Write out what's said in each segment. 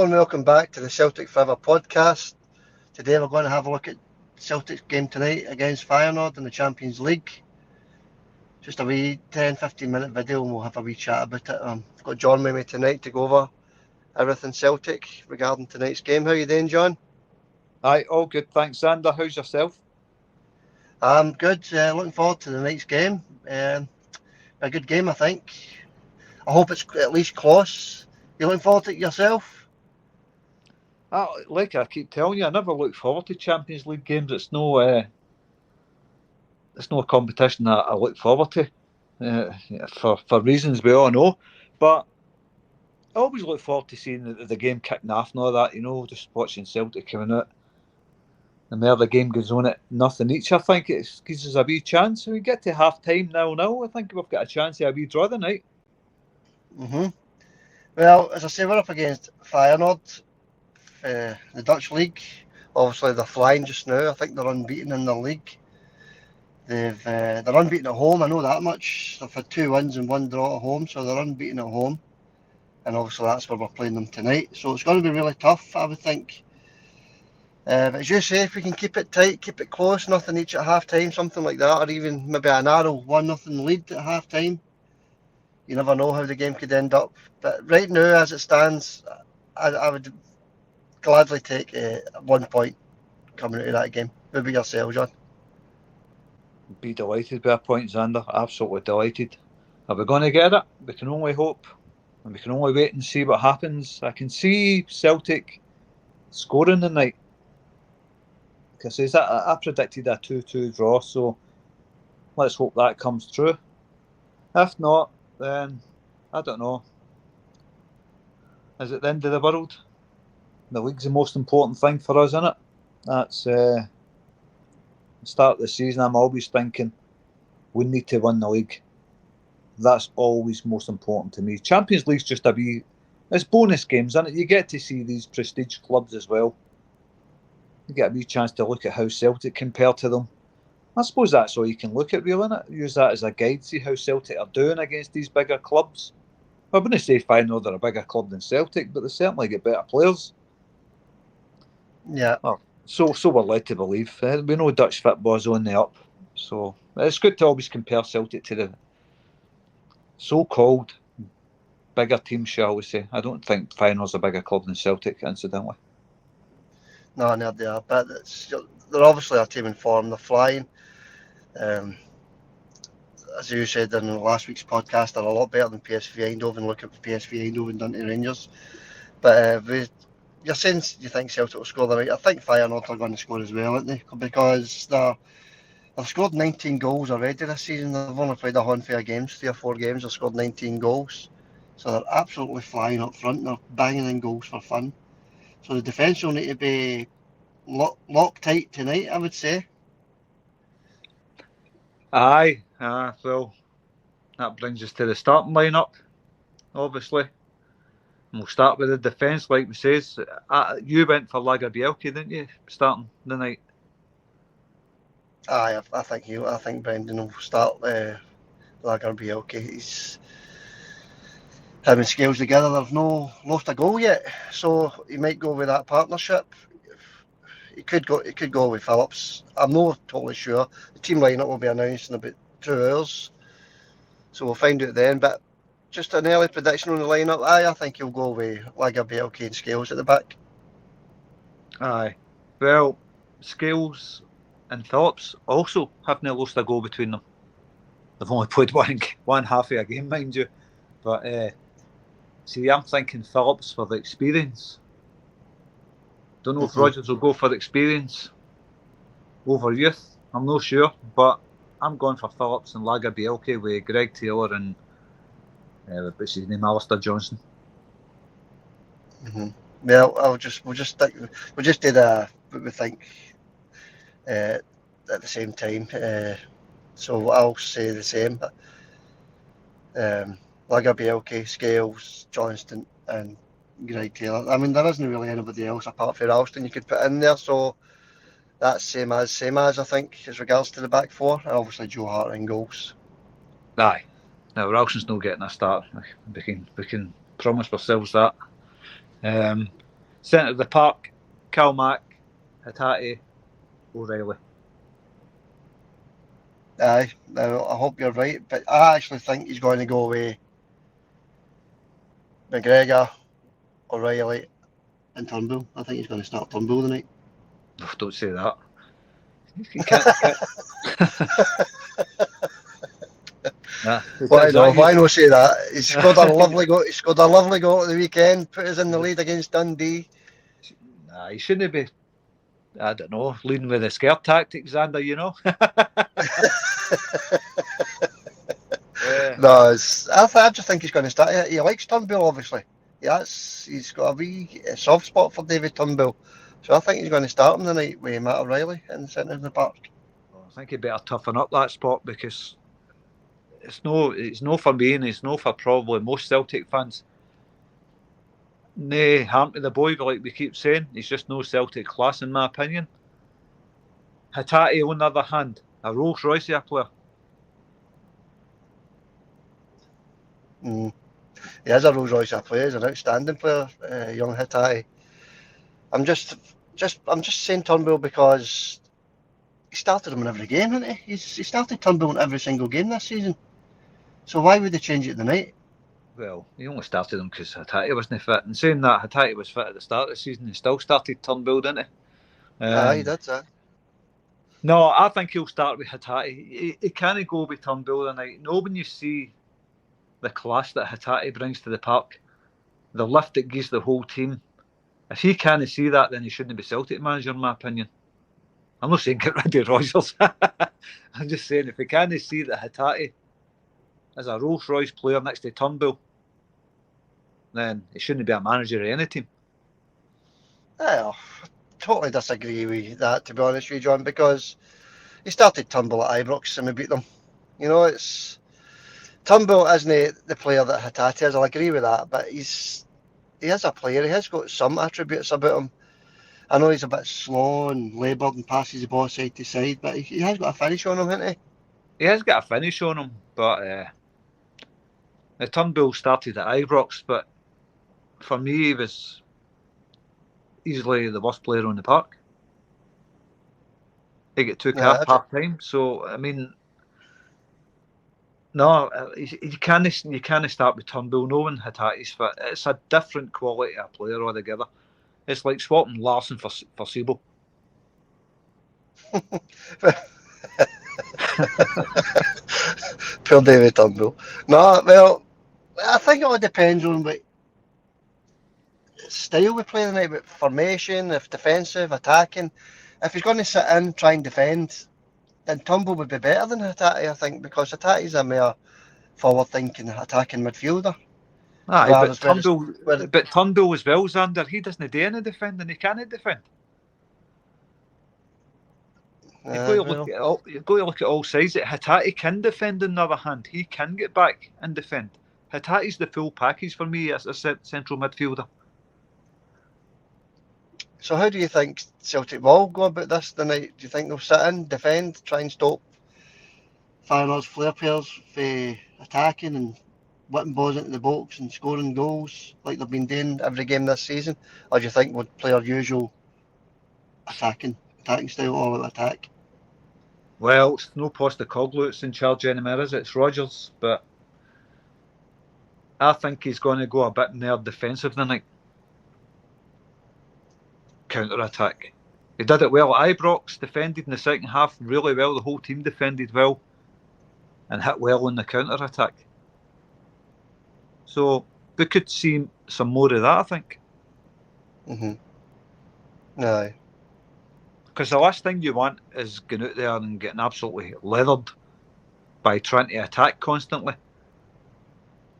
and welcome back to the Celtic Forever podcast. Today we're going to have a look at Celtic's game tonight against Feyenoord in the Champions League. Just a wee 10-15 minute video and we'll have a wee chat about it. I've got John with me tonight to go over everything Celtic regarding tonight's game. How are you doing, John? Aye, all good, thanks, Xander. How's yourself? I'm good. Looking forward to the night's game. A good game, I think. I hope it's at least close. You looking forward to it yourself? Like I keep telling you, I never look forward to Champions League games. It's no a competition that I look forward to for reasons we all know. But I always look forward to seeing the game kicking off and all that. Just watching Celtic coming out. The more the game goes on at nothing each, I think it gives us a wee chance. We get to half time now. I think we've got a chance of a wee draw tonight. Well, as I say, we're up against Feyenoord, the Dutch league. Obviously, they're flying just now. I think they're unbeaten in the league. They're unbeaten at home. I know that much. They've had 2 wins and 1 draw at home, so they're unbeaten at home. And obviously, that's where we're playing them tonight. So it's going to be really tough, I would think. But as you say, if we can keep it tight, keep it close, nothing each at half time, something like that, or even maybe a narrow 1-0 lead at half time. You never know how the game could end up. But right now, as it stands, I would gladly take 1 point coming out of that game. Maybe yourself, John. Be delighted with a point, Xander. Absolutely delighted. Are we going to get it? We can only hope. And we can only wait and see what happens. I can see Celtic scoring tonight. Because I predicted a 2-2 draw, so let's hope that comes true. If not, then I don't know. Is it the end of the world? The league's the most important thing for us, isn't it? That's the start of the season. I'm always thinking we need to win the league. That's always most important to me. Champions League's just it's bonus games, isn't it? You get to see these prestige clubs as well. You get a wee chance to look at how Celtic compare to them. I suppose that's all you can look at, really, innit? Use that as a guide, see how Celtic are doing against these bigger clubs. I wouldn't say Feyenoord are a bigger club than Celtic, but they certainly get better players. Yeah. Oh, so we're led to believe. We know Dutch football's on the up. So it's good to always compare Celtic to the so-called bigger teams, shall we say. I don't think Feyenoord's a bigger club than Celtic, incidentally. No, they are. But they're obviously a team in form. They're flying. As you said in last week's podcast, they're a lot better than PSV Eindhoven. Look at PSV Eindhoven done to Rangers. But you're saying you think Celtic will score the night. I think Feyenoord are going to score as well, aren't they? Because they've scored 19 goals already this season. They've only played a handful of games, 3 or 4 games. They've scored 19 goals. So they're absolutely flying up front. They're banging in goals for fun. So the defence will need to be locked tight tonight, I would say. Aye, well, that brings us to the starting lineup, obviously. And we'll start with the defence, like we says. You went for Lagerbielke, didn't you, starting the night? Aye, I think Brendan will start Lagerbielke. Him and Scales together, they've no lost a goal yet, so he might go with that partnership. He could go with Phillips. I'm not totally sure. The team lineup will be announced in about 2 hours, so we'll find out then. But just an early prediction on the lineup. I think he'll go with Lagerbielke and Scales at the back. Aye, well, Scales and Phillips also haven't lost a goal between them. They've only played one half of a game, mind you. But see, I'm thinking Phillips for the experience. Don't know if Rodgers will go for experience over youth. I'm not sure, but I'm going for Phillips and Lagerbielke with Greg Taylor and what's his name, Alistair Johnson. Well, we'll just do what we think at the same time. So I'll say the same. Lagerbielke, Scales, Johnston, and Greg Taylor. I mean, there isn't really anybody else apart from Alston you could put in there, so that's same as I think as regards to the back four, and obviously Joe Hart in goals. Aye, now Ralston's not getting a start. We can promise ourselves that. Centre of the park, Calmac, Hatate, O'Reilly. Aye, now, I hope you're right, but I actually think he's going to go away McGregor, O'Reilly, and Turnbull. I think he's going to start Turnbull tonight. Oh, don't say that. You can't. Nah, Why not say that? He scored a lovely goal. He scored a lovely goal at the weekend. Put us in the lead against Dundee. Nah, he shouldn't be. I don't know, leading with the scare tactics, Xander. You know. No, I just think he's going to start. He likes Turnbull, obviously. He's got a wee soft spot for David Turnbull. So I think he's going to start him tonight with Matt O'Reilly in the centre of the park. I think he better toughen up that spot, because it's no for me, and it's no for probably most Celtic fans. Nay harm to the boy, but like we keep saying, he's just no Celtic class in my opinion. Hatate, on the other hand, a Rolls Royce player. He is a Rolls Royce player. He's an outstanding player, young Hatate. I'm just saying Turnbull because he started him in every game, didn't he? He started Turnbull in every single game this season. So why would they change it tonight? Well, he only started him because Hatate wasn't fit. And saying that, Hatate was fit at the start of the season. He still started Turnbull, didn't he? Aye, that's it. No, I think he'll start with Hatate. He can't go with Turnbull tonight. No, when you see the class that Hatate brings to the park, the lift it gives the whole team, if he can't see that, then he shouldn't be Celtic manager, in my opinion. I'm not saying get rid of Rogers. I'm just saying if he can't see that Hatate is a Rolls Royce player next to Turnbull, then he shouldn't be a manager of any team. I totally disagree with that, to be honest with you, John, because he started Turnbull at Ibrox and we beat them. You know, Turnbull isn't the player that Hatate is. I'll agree with that, but he is a player. He has got some attributes about him. I know he's a bit slow and laboured and passes the ball side to side, but he has got a finish on him, hasn't he? He has got a finish on him, but the Turnbull started at Ibrox, but for me, he was easily the worst player on the park. He got 2 caps half time, so I mean, no, you can't start with Turnbull knowing Hatate's fit. It's a different quality of player altogether. It's like swapping Larson for Sebo. Poor David Turnbull. No, well, I think it all depends on what style we play tonight, with formation, if defensive, attacking. If he's going to sit in, try and defend, then Turnbull would be better than Hatate, I think, because Hatate's a more forward-thinking, attacking midfielder. Aye, but Turnbull as well, Xander, he doesn't do any defending, he can't defend. You've got to look at all sides. Hatate can defend, on the other hand. He can get back and defend. Hatate's the full package for me as a central midfielder. So how do you think Celtic will go about this tonight? Do you think they'll sit in, defend, try and stop Feyenoord's flair players for attacking and whipping balls into the box and scoring goals like they've been doing every game this season? Or do you think we'll play our usual attacking style, all out attack? Well, it's no Postecoglou that's in charge anymore, is it? It's Rogers, but I think he's going to go a bit more defensive tonight. Counter-attack. He did it well at Ibrox, defended in the second half really well. The whole team defended well and hit well on the counter-attack. So we could see some more of that, I think. No. Because the last thing you want is going out there and getting absolutely leathered by trying to attack constantly.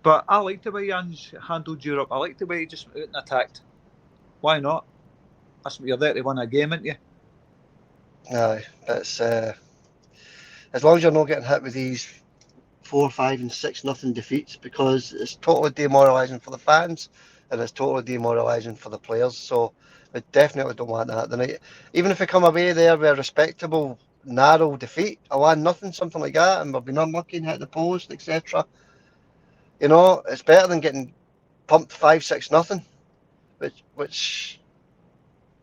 But I like the way Jan's handled Europe. I like the way he just went out and attacked. Why not? That's what you're there to win a game, aren't you? No, it's as long as you're not getting hit with these 4, 5 and 6-0 defeats, because it's totally demoralising for the fans and it's totally demoralising for the players. So we definitely don't want that tonight. Even if we come away there with a respectable, narrow defeat, a 1-0, something like that, and we've been unlucky and hit the post, etc. You know, it's better than getting pumped 5, 6-0, which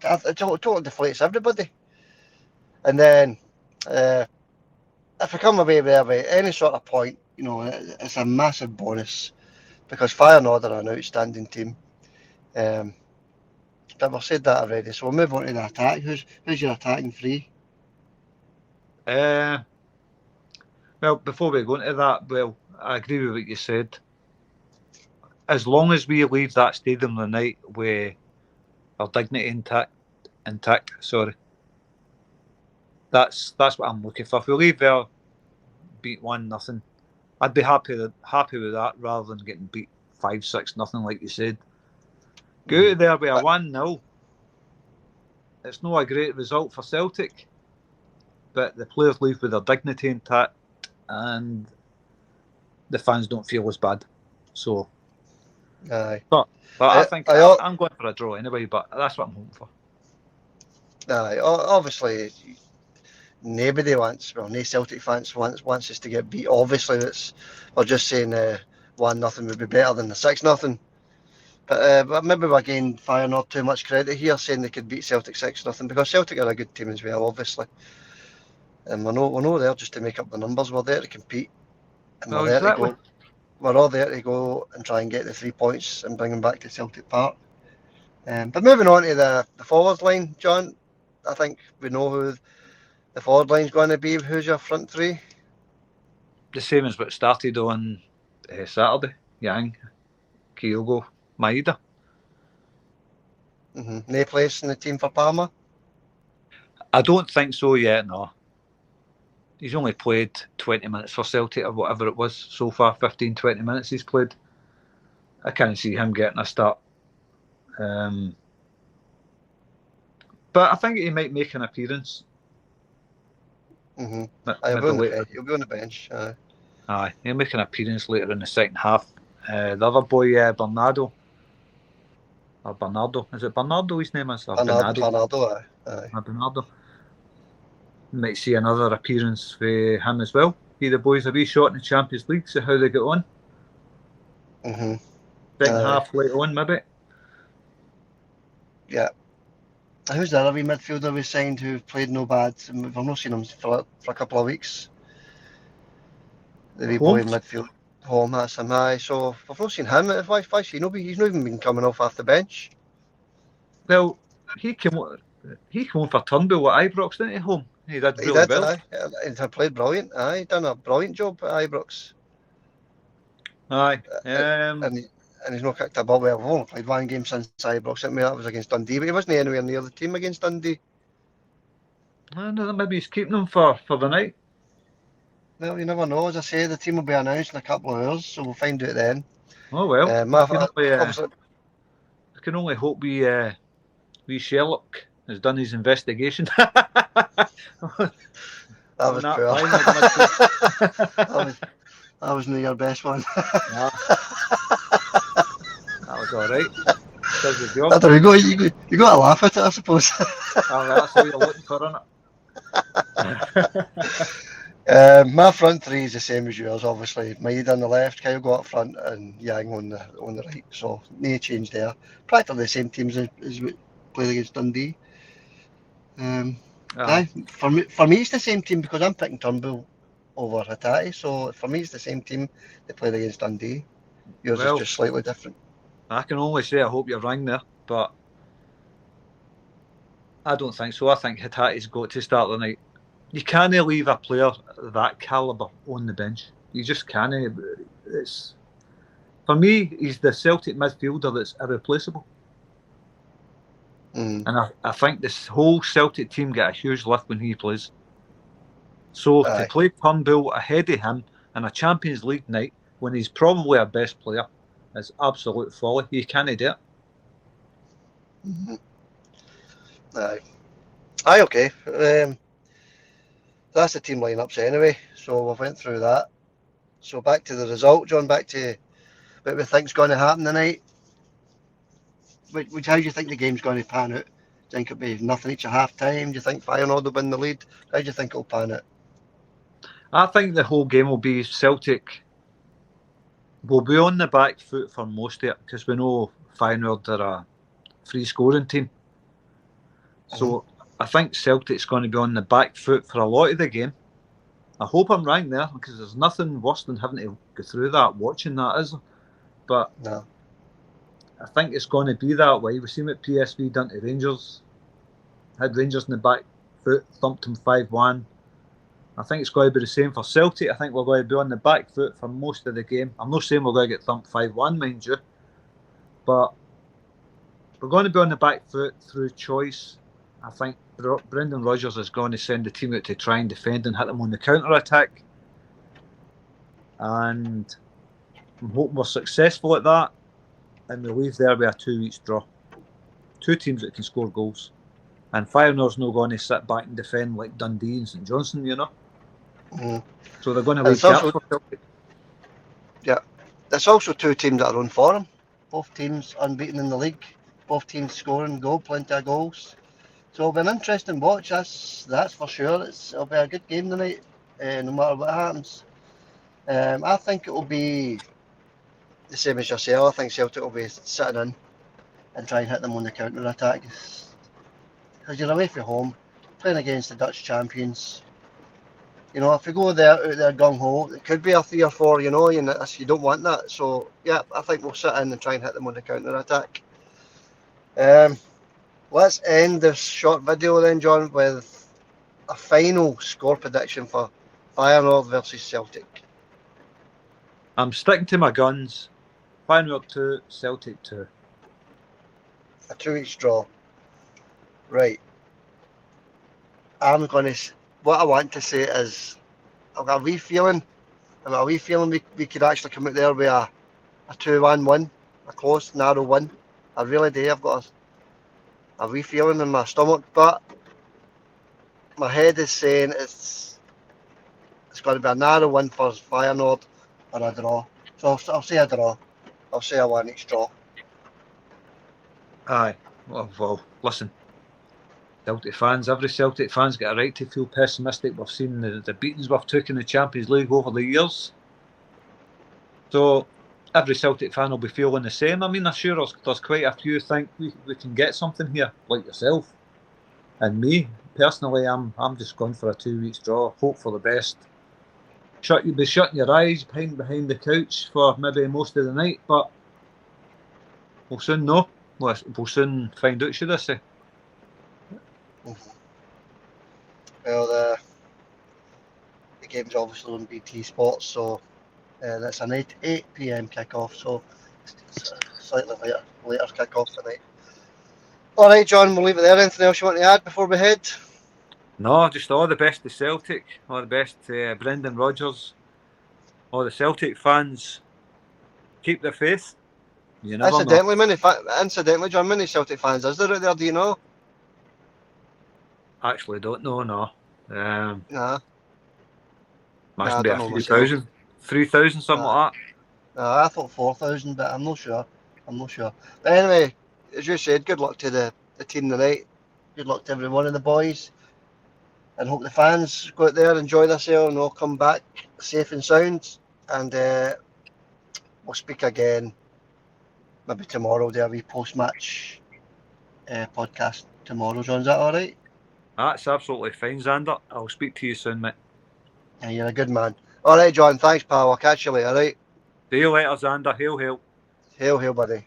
it totally deflates everybody. And then if we come away there with any sort of point, it's a massive bonus because Feyenoord are an outstanding team. But we've said that already, so we'll move on to the attack. Who's your attacking three? Well, before we go into that, well, I agree with what you said. As long as we leave that stadium tonight with our dignity intact, sorry. That's what I'm looking for. If we leave there, beat 1-0, I'd be happy with that rather than getting beat 5-6-0 like you said. Go out there with a 1-0. It's not a great result for Celtic, but the players leave with their dignity intact and the fans don't feel as bad. So, Aye. But I think I'm going for a draw anyway, but that's what I'm hoping for. Aye, obviously, nobody wants, well, no Celtic fans wants us to get beat. Obviously, we're just saying 1-0 would be better than the 6-0. But maybe we're giving Feyenoord too much credit here, saying they could beat Celtic 6-0, because Celtic are a good team as well, obviously. And we're not there just to make up the numbers. We're there to compete, and we're there to go. We're all there to go and try and get the 3 points and bring them back to Celtic Park. But moving on to the forward line, John, I think we know who the forward line's going to be. Who's your front three? The same as what started on Saturday. Yang, Kyogo, Maeda. No place in the team for Palmer? I don't think so yet, no. He's only played 20 minutes for Celtic or whatever it was so far, 15, 20 minutes he's played. I can't see him getting a start. But I think he might make an appearance. He'll be on the bench. Aye, he'll make an appearance later in the second half. The other boy, Bernardo. Or Bernardo. Is it Bernardo his name is? Bernardo, aye. Bernardo. Might see another appearance for him as well. The boys a wee shot in the Champions League, see how they get on. Second half late on, maybe. Yeah. Who's the other wee midfielder we signed who played no bad? We've not seen him for a couple of weeks. The wee boy in midfield. Home, that's him. Aye. So we've not seen him. Why he's not even been coming off the bench. Well, he came on for Turnbull at Ibrox, didn't he? Home. He did really well. Aye. He played brilliant. Aye, he done a brilliant job at Ibrox. Aye. And he's not kicked a ball. Well, we've only played one game since Ibrox. That was against Dundee, but he wasn't anywhere near the team against Dundee. Maybe he's keeping him for the night. Well, you never know. As I say, the team will be announced in a couple of hours, so we'll find out then. Oh well. I can only hope we Sherlock has done his investigation. That was poor. That was not your best one. Nah. That was all right. Does the job. You got to laugh at it, I suppose. That's all you're looking for, isn't it? My front three is the same as yours, obviously. Maeda on the left, Kyle got up front, and Yang on the right. So no change there. Practically the same teams as we played against Dundee. For me, it's the same team because I'm picking Turnbull over Hatate. So for me, it's the same team they played against Dundee. Yours is just slightly different. I can only say I hope you're wrong there, but I don't think so. I think Hatate's got to start the night. You can't leave a player that calibre on the bench. You just can't. For me, he's the Celtic midfielder that's irreplaceable. And I think this whole Celtic team get a huge lift when he plays. So to play Turnbull ahead of him in a Champions League night when he's probably our best player is absolute folly. You can't do it. Aye, okay. That's the team lineups anyway. So we've went through that. So back to the result, John. Back to what we think's going to happen tonight. How do you think the game's going to pan out? Do you think it'll be nothing each at half time? Do you think Feyenoord will win the lead? How do you think it'll pan out? I think the whole game will be Celtic. We'll be on the back foot for most of it because we know Feyenoord are a free scoring team. So I think Celtic's going to be on the back foot for a lot of the game. I hope I'm right there, because there's nothing worse than having to go through that, watching that, is there? But No. I think it's going to be that way. We've seen what PSV done to Rangers. Had Rangers in the back foot, thumped them 5-1. I think it's going to be the same for Celtic. I think we're going to be on the back foot for most of the game. I'm not saying we're going to get thumped 5-1, mind you, but we're going to be on the back foot through choice. I think Brendan Rodgers is going to send the team out to try and defend and hit them on the counter-attack. And I'm hoping we're successful at that. And we leave there with a 2-each draw. Two teams that can score goals. And Feyenoord's not going to sit back and defend like Dundee and St Johnstone, you know. So they're going to leave gaps for Celtic. Yeah. There's also two teams that are on form. Both teams unbeaten in the league. Both teams scoring plenty of goals. So it'll be an interesting watch, that's for sure. It'll be a good game tonight, no matter what happens. I think it will be the same as yourself. I think Celtic will be sitting in and try and hit them on the counter-attack. Because you're away from home, playing against the Dutch champions. You know, if you go out there gung-ho, it could be a 3 or 4, you know, and you don't want that. So, yeah, I think we'll sit in and try and hit them on the counter-attack. Let's end this short video then, John, with a final score prediction for Feyenoord versus Celtic. I'm sticking to my guns. Feyenoord 2, Celtic 2. A 2-each draw. Right. What I want to say is, I've got a wee feeling we could actually come out there with a 2-1 win, a close, narrow win. I really do. I've got a wee feeling in my stomach, but my head is saying it's going to be a narrow win for Feyenoord or a draw. So I'll say a draw. I'll say a 1-each draw. Aye. Well, listen. Every Celtic fan's got a right to feel pessimistic. We've seen the beatings we've taken in the Champions League over the years. So every Celtic fan will be feeling the same. I mean, I'm sure there's quite a few think we can get something here, like yourself. And me, personally, I'm just going for a 2-week draw. Hope for the best. You'll be shutting your eyes behind the couch for maybe most of the night, but we'll soon know. We'll soon find out, should I say. Well, the game's obviously on BT Sports, so that's an 8 p.m. kick-off, so it's a slightly later kick-off tonight. All right, John, we'll leave it there. Anything else you want to add before we head? No, just all the best to Celtic, all the best to Brendan Rodgers, all the Celtic fans. Keep the faith. You never Incidentally, know. John, many Celtic fans is there out there? Do you know? Actually, don't know. No. Nah. Must be a 3,000, something like that. I thought 4,000, but I'm not sure. But anyway, as you said, good luck to the team tonight. Good luck to every one of the boys. And hope the fans go out there, enjoy themselves, and all come back safe and sound. And we'll speak again maybe tomorrow. There'll be post-match podcast tomorrow, John. Is that all right? That's absolutely fine, Xander. I'll speak to you soon, mate. Yeah, you're a good man. All right, John. Thanks, pal. I'll catch you later, all right? See you later, Xander. Hail, hail. Hail, hail, buddy.